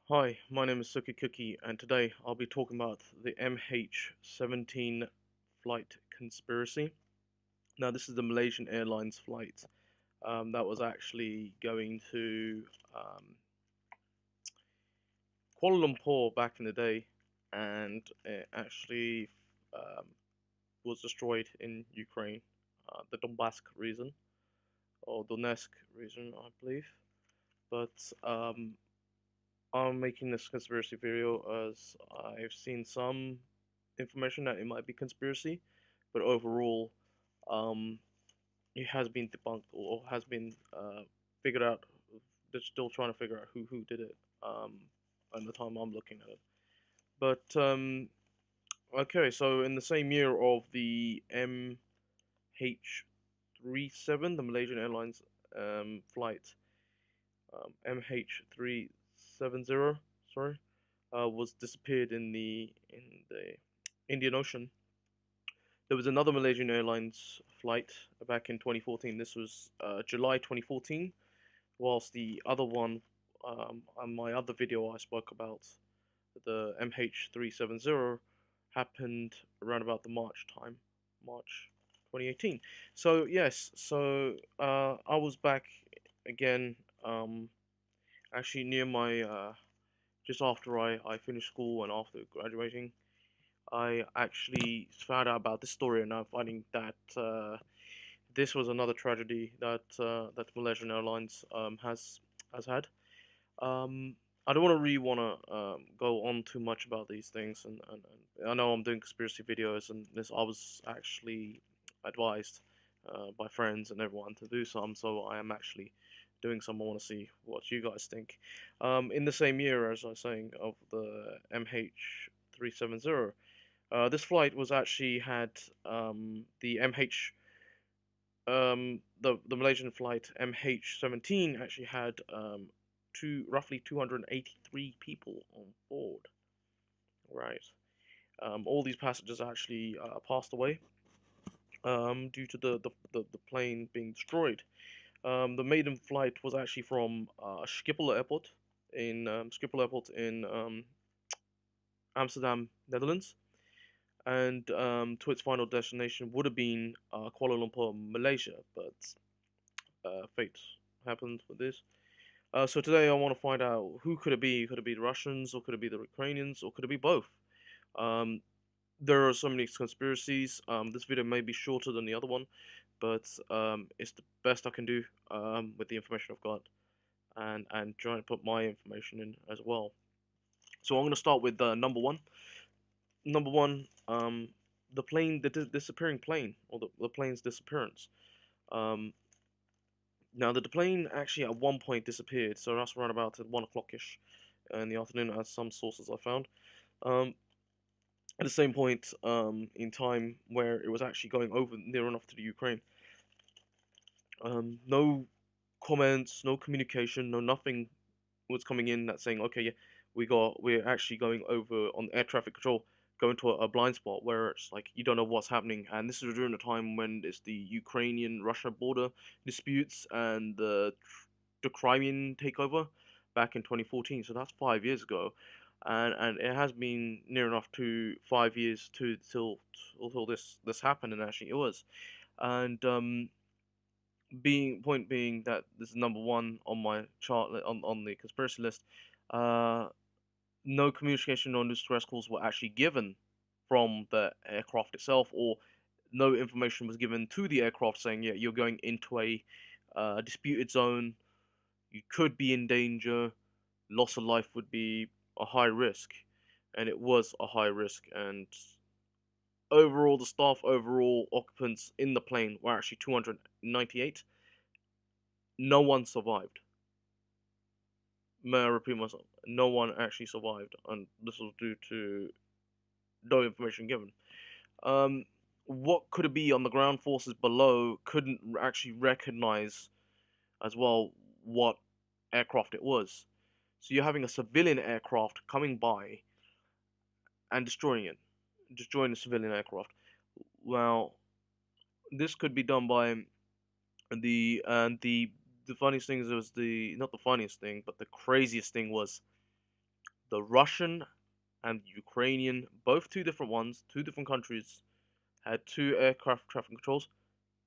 Hi, my name is Suki Cookie, and today I'll be talking about the MH17 flight conspiracy. Now, this is the Malaysian Airlines flight that was actually going to Kuala Lumpur back in the day, and it actually um, was destroyed in Ukraine, the Donbass region, or Donetsk region, I believe. But I'm making this conspiracy video as I've seen some information that it might be conspiracy, but overall, um, it has been debunked or has been figured out. They're still trying to figure out who did it. At the time I'm looking at it, but okay. So in the same year of the MH37, the Malaysian Airlines flight MH370, sorry, was disappeared in the Indian Ocean. There was another Malaysian Airlines flight back in 2014. This was July 2014, whilst the other one, on my other video I spoke about, the MH370, happened around about the March time, March 2018. So yes, so I was back again, actually near my just after I finished school and after graduating. I actually found out about this story, and I'm finding that this was another tragedy that Malaysian Airlines has had. Um, I don't want to go on too much about these things, and I know I'm doing conspiracy videos, and this I was actually advised by friends and everyone to do some, so I am actually doing some. I want to see what you guys think. In the same year, as I was saying, of the MH370. This flight was actually had the MH the Malaysian flight MH17 actually had roughly 283 people on board. Right. All these passengers actually passed away due to the plane being destroyed. The maiden flight was actually from Schiphol Airport in Amsterdam, Netherlands, and to its final destination would have been Kuala Lumpur, Malaysia, but fate happened with this. So today I want to find out who could it be? Could it be the Russians, or could it be the Ukrainians, or could it be both? Um, there are so many conspiracies. This video may be shorter than the other one, but it's the best I can do with the information I've got, and trying to put my information in as well. So I'm going to start with number one. Number one, the disappearing plane, or the plane's disappearance. Um, Now the plane actually at one point disappeared, so that's around about at 1 o'clock ish in the afternoon, as some sources I found. Um, at the same point in time where it was actually going over near enough to the Ukraine. No comments, no communication, no nothing was coming in that's saying, okay, yeah, we're actually going over on air traffic control, going to a blind spot where it's like you don't know what's happening. And this is during the time when it's the Ukrainian-Russia border disputes and the Crimean takeover back in 2014. So that's 5 years ago, and it has been near enough to 5 years to till this happened, and actually it was. And being that this is number one on my chart on the conspiracy list, uh, no communication or distress calls were actually given from the aircraft itself, or no information was given to the aircraft saying, yeah, you're going into a disputed zone, you could be in danger, loss of life would be a high risk, and it was a high risk. And overall, the staff overall occupants in the plane were actually 298. No one survived. May I repeat myself? No one actually survived, and this was due to no information given. Um, what could it be on the ground forces below couldn't actually recognize as well what aircraft it was. So you're having a civilian aircraft coming by and destroying the civilian aircraft. Well, this could be done by the funniest thing was the not the funniest thing, but the craziest thing was the Russian and the Ukrainian, both two different ones, two different countries, had two aircraft traffic controls.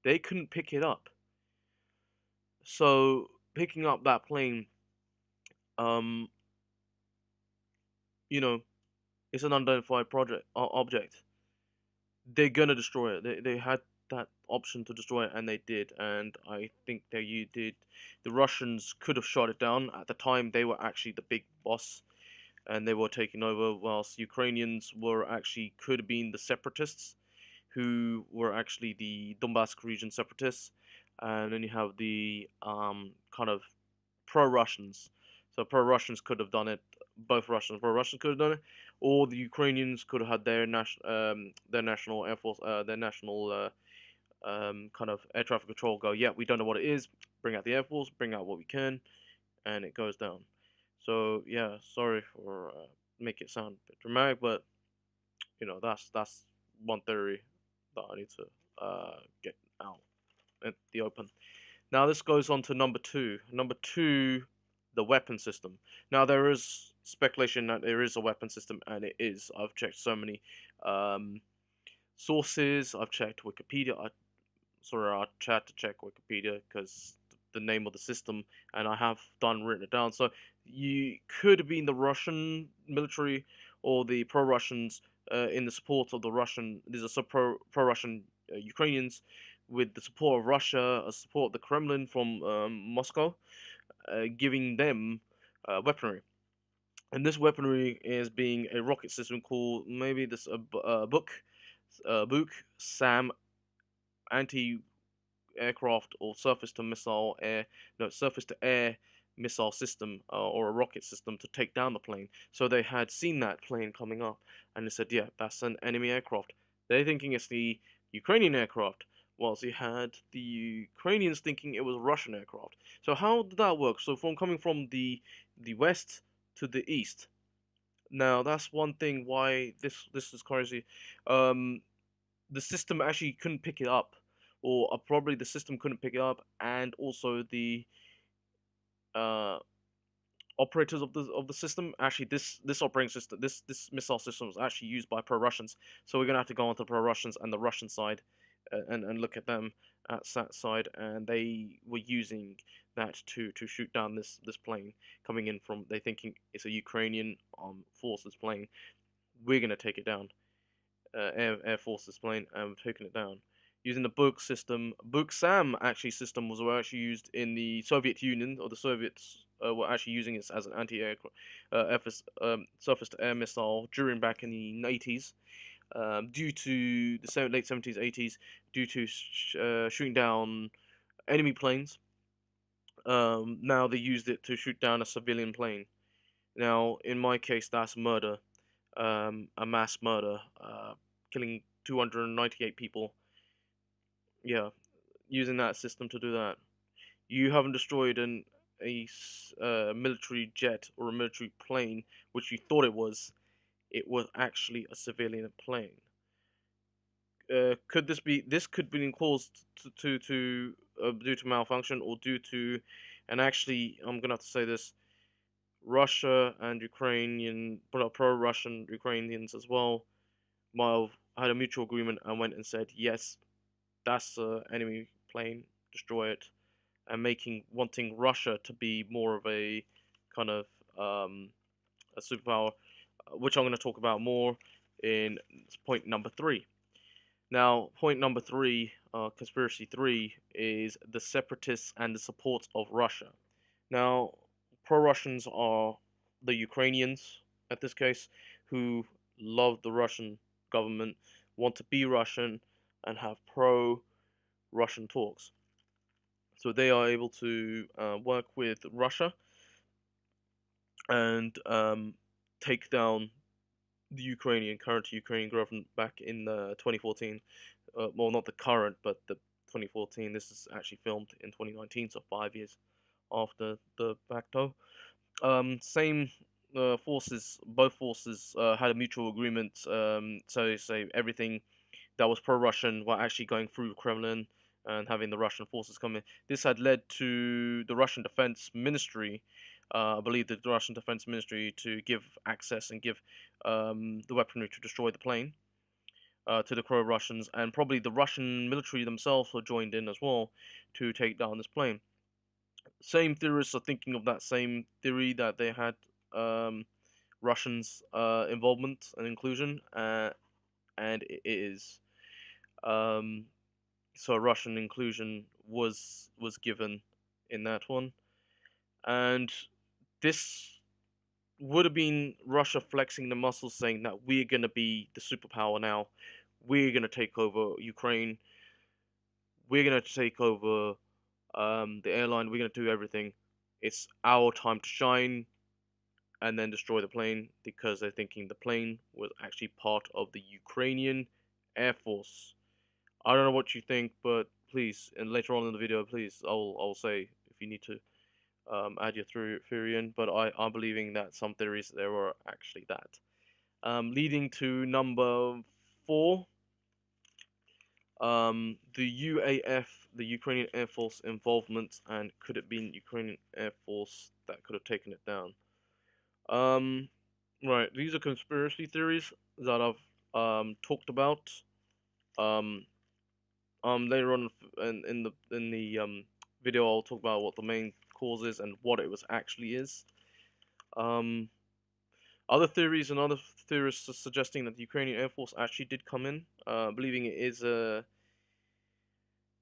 They couldn't pick it up. So picking up that plane, um, you know, it's an unidentified object. They're gonna destroy it. They had that option to destroy it, and they did. And I think that you did. The Russians could have shot it down at the time. They were actually the big boss, and they were taking over, whilst Ukrainians were actually could have been the separatists, who were actually the Donbass region separatists, and then you have the kind of pro-Russians. So pro-Russians could have done it. Both Russians, pro-Russians could have done it, or the Ukrainians could have had their national air force, their national kind of air traffic control go. Yeah, we don't know what it is. Bring out the air force. Bring out what we can, and it goes down. So yeah, sorry for make it sound a bit dramatic, but that's one theory that I need to get out in the open. Now this goes on to number two. Number two, the weapon system. Now there is speculation that there is a weapon system, and it is. I've checked so many um, sources. I've checked Wikipedia. I had to check Wikipedia because the name of the system, and I have written it down. So you could have been the Russian military or the pro-Russians in the support of the Russian. These are pro-Russian Ukrainians with the support of Russia, support of the Kremlin from Moscow, giving them weaponry. And this weaponry is being a rocket system called maybe this book Sam anti aircraft or surface to air missile system or a rocket system to take down the plane. So they had seen that plane coming up, and they said, "Yeah, that's an enemy aircraft." They're thinking it's the Ukrainian aircraft, whilst you had the Ukrainians thinking it was Russian aircraft. So how did that work? So from coming from the west to the east. Now that's one thing why this is crazy. Um, the system actually couldn't pick it up, or probably the system couldn't pick it up, and also the uh, operators of the system. Actually, this operating system, this missile system was actually used by pro-Russians. So we're gonna have to go onto pro-Russians and the Russian side, and look at them at that side, and they were using that to shoot down this plane coming in from. They thinking it's a Ukrainian forces plane. We're gonna take it down. Air Force's plane and taking it down. Using the Buk system, Buk Sam actually system was actually used in the Soviet Union, or the Soviets were actually using it as an anti-aircraft surface-to-air missile during back in the 80s, due to the late 70s, 80s, due to shooting down enemy planes. Now they used it to shoot down a civilian plane. Now, in my case, that's murder, a mass murder, killing 298 people. Yeah, using that system to do that. You haven't destroyed a military jet or a military plane, which you thought it was. It was actually a civilian plane. Could this be? This could be caused to due to malfunction or due to, and actually, I'm gonna have to say this. Russia and Ukrainian, pro-Russian Ukrainians as well, might have had a mutual agreement and went and said, yes, that's an enemy plane, destroy it, and wanting Russia to be more of a kind of a superpower, which I'm going to talk about more in point number three. Now, point number three, conspiracy three, is the separatists and the support of Russia. Now, pro-Russians are the Ukrainians, at this case, who love the Russian government, want to be Russian, and have pro-Russian talks. So they are able to work with Russia and take down the current Ukrainian government back in 2014. Well, not the current, but the 2014. This is actually filmed in 2019, so 5 years after the Bacto. Same forces, both forces had a mutual agreement. So say everything that was pro-Russian were actually going through Kremlin and having the Russian forces come in. This had led to the Russian Defense Ministry I believe the Russian Defense Ministry to give access and give the weaponry to destroy the plane to the pro-Russians, and probably the Russian military themselves were joined in as well to take down this plane. Same theorists are thinking of that same theory that they had Russians' involvement and inclusion, and it is. Um, so Russian inclusion was given in that one, and this would have been Russia flexing the muscles, saying that we're gonna be the superpower now, we're gonna take over Ukraine, we're gonna take over the airline, we're gonna do everything. It's our time to shine, and then destroy the plane because they're thinking the plane was actually part of the Ukrainian Air Force. I don't know what you think, but please, and later on in the video, please, I'll say if you need to add your theory in. But I'm believing that some theories there were actually that. Leading to number 4, the UAF, the Ukrainian Air Force involvement, and could it be Ukrainian Air Force that could have taken it down? Right, these are conspiracy theories that I've talked about. Um, Later on in the video, I'll talk about what the main cause is and what it was actually is. Um, Other theories and other theorists are suggesting that the Ukrainian Air Force actually did come in, believing it is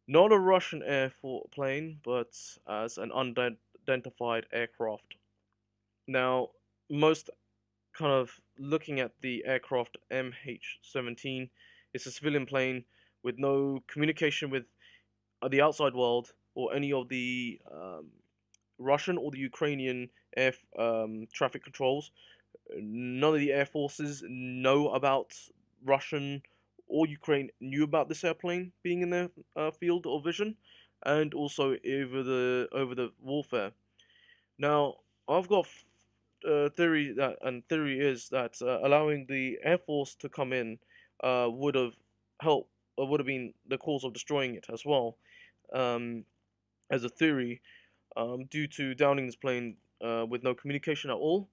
not a Russian air plane, but as an unidentified aircraft. Now, most kind of looking at the aircraft MH17, it's a civilian plane with no communication with the outside world or any of the Russian or the Ukrainian air traffic controls. None of the air forces know about Russian or Ukraine knew about this airplane being in their field of vision, and also over the warfare. Now, I've got theory is that allowing the air force to come in would have helped, would have been the cause of destroying it as well. Um, as a theory, due to downing this plane with no communication at all,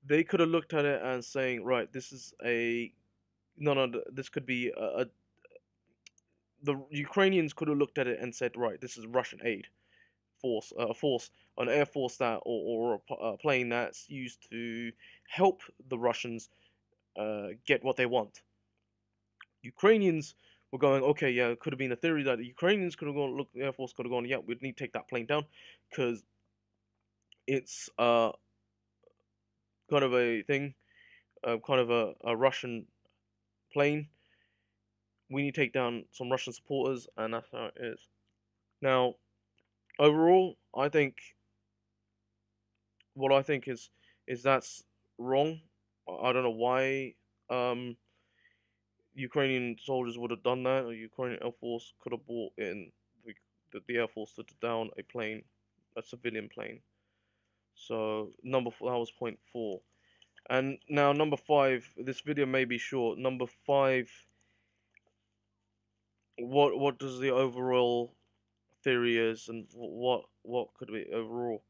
they could have looked at it and saying, right, this is a no, this could be the Ukrainians could have looked at it and said, right, this is Russian aid force, an air force that, or a plane that's used to help the Russians get what they want. Ukrainians were going, okay, yeah, it could have been a theory that the Ukrainians could have gone, look, the Air Force could have gone, yeah, we'd need to take that plane down because it's kind of a thing, kind of a Russian plane. We need to take down some Russian supporters, and that's how it is. Now, overall, I think what I think is that's wrong. I don't know why Ukrainian soldiers would have done that, or Ukrainian Air Force could have brought in the Air Force to down a plane, a civilian plane. So number 4, that was point 4. And now number 5, this video may be short. Number 5, what does the overall theory is, and what could be overall?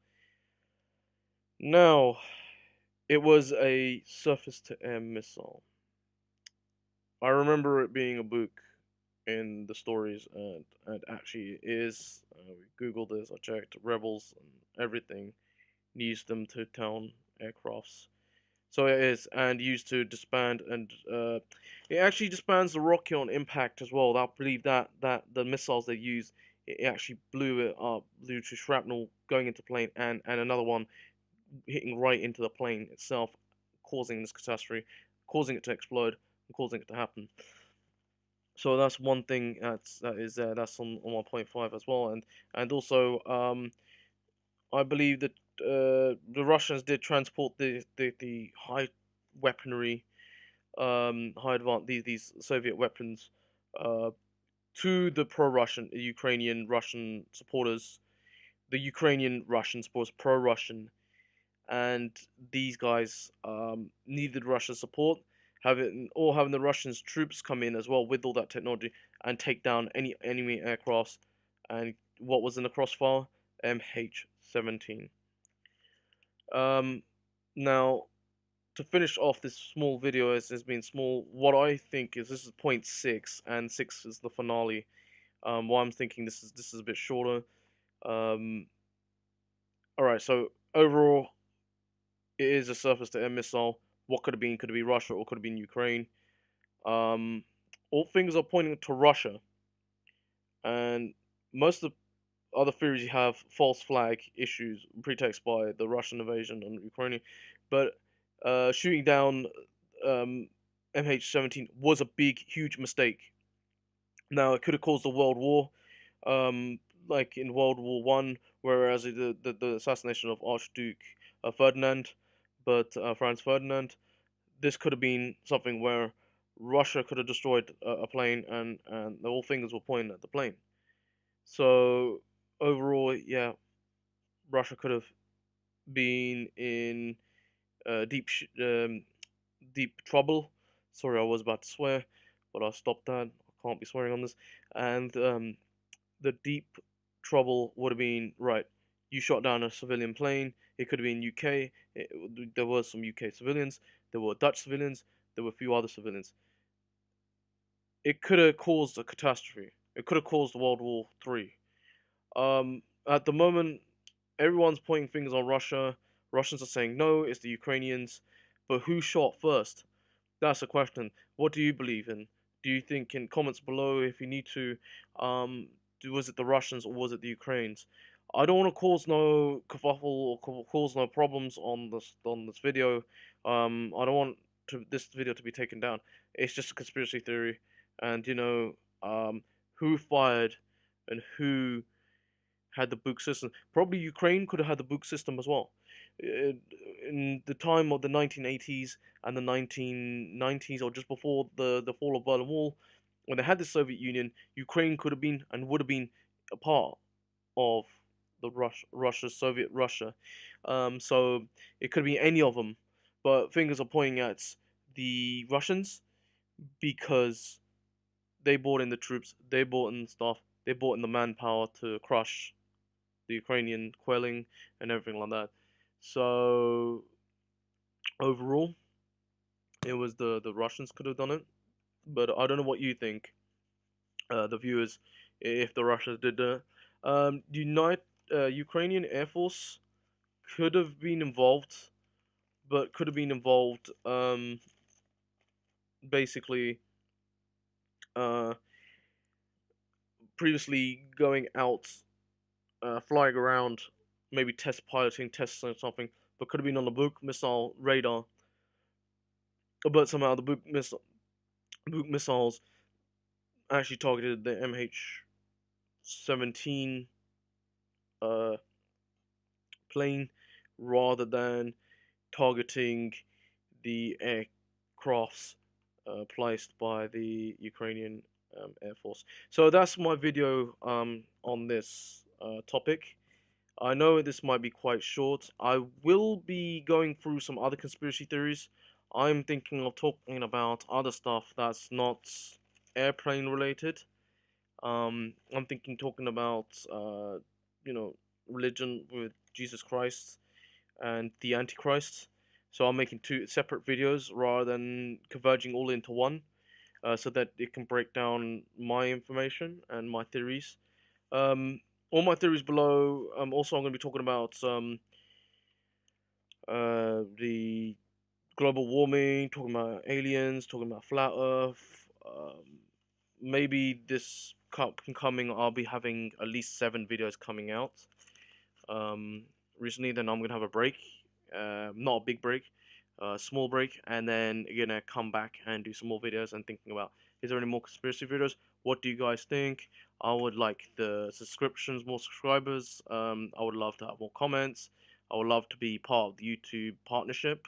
Now, it was a surface-to-air missile. I remember it being a book in the stories, and actually it is. We googled this, I checked, rebels and everything used them to town aircrafts. So it is, and used to disband, and it actually disbands the rocket on impact as well. I believe that the missiles they use, it actually blew it up due to shrapnel going into plane, and another one hitting right into the plane itself, causing this catastrophe, causing it to explode, and causing it to happen. So that's one thing that is there. That's on 1.5 as well, and also I believe that the Russians did transport the high weaponry, high advanced these Soviet weapons uh, to the pro-Russian Ukrainian Russian supporters, the Ukrainian Russian supporters, pro-Russian, and these guys needed Russia's support. Having the Russians troops come in as well with all that technology and take down any enemy aircrafts. And what was in the crossfire? MH17. Um, now to finish off this small video as has been small, what I think is this is point six, and six is the finale. Why I'm thinking this is a bit shorter. Um, all right, so overall, it is a surface-to-air missile. What could it be? Could it be Russia or could it be Ukraine? Um, all things are pointing to Russia, and most of the other theories you have false flag issues, pretext by the Russian invasion on Ukraine, but shooting down um, MH17 was a big, huge mistake. Now it could have caused a world war, um, like in World War One, whereas the assassination of Archduke Ferdinand, but Franz Ferdinand, this could have been something where Russia could have destroyed a plane, and all fingers were pointing at the plane. So overall, yeah, Russia could have been in deep trouble. Sorry, I was about to swear, but I stopped that. I can't be swearing on this. And the deep trouble would have been right. You shot down a civilian plane. It could have been UK. There were some UK civilians. There were Dutch civilians. There were a few other civilians. It could have caused a catastrophe. It could have caused World War Three. At the moment, everyone's pointing fingers on Russia. Russians are saying no, it's the Ukrainians. But who shot first? That's the question. What do you believe in? Do you think in comments below if you need to, was it the Russians or was it the Ukrainians? I don't want to cause no kerfuffle or cause no problems on this video. I don't want this video to be taken down. It's just a conspiracy theory, and who fired and who had the book system. Probably Ukraine could have had the book system as well. In the time of the 1980s and the 1990s, or just before the fall of Berlin Wall, when they had the Soviet Union, Ukraine could have been and would have been a part of the Soviet Russia. So it could be any of them, but fingers are pointing at the Russians because they brought in the troops, they brought in stuff, they brought in the manpower to crush the Ukrainian quelling and everything like that. So overall, it was the Russians could have done it, but I don't know what you think, the viewers, if the Russians did it. Ukrainian Air Force could have been involved, but could have been involved basically uh, previously going out, flying around, maybe test piloting, testing something, but could have been on the Buk missile radar. But somehow the Buk missiles actually targeted the MH17 uh, plane rather than targeting the aircrafts placed by the Ukrainian Air Force. So that's my video on this topic. I know this might be quite short. I will be going through some other conspiracy theories. I'm thinking of talking about other stuff that's not airplane related. I'm thinking talking about you know religion with Jesus Christ and the Antichrist. So I'm making two separate videos rather than converging all into one, so that it can break down my information and my theories. Um, all my theories below. Also, I'm going to be talking about the global warming, talking about aliens, talking about flat Earth. Maybe this coming, I'll be having at least 7 videos coming out. Um, recently, then I'm gonna have a break, not a big break, small break, and then gonna come back and do some more videos and thinking about is there any more conspiracy videos? What do you guys think? I would like the subscriptions, more subscribers. I would love to have more comments. I would love to be part of the YouTube partnership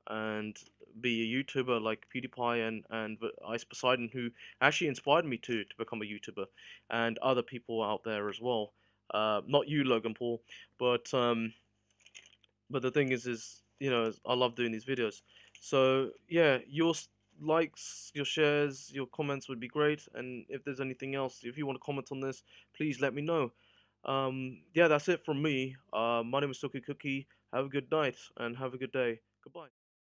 and be a YouTuber like PewDiePie and Ice Poseidon, who actually inspired me to become a YouTuber, and other people out there as well. Not you, Logan Paul, but the thing is I love doing these videos. So yeah, your likes, your shares, your comments would be great. And if there's anything else, if you want to comment on this, please let me know. Yeah, that's it from me. My name is Toki Cookie, Have a good night and have a good day. Goodbye.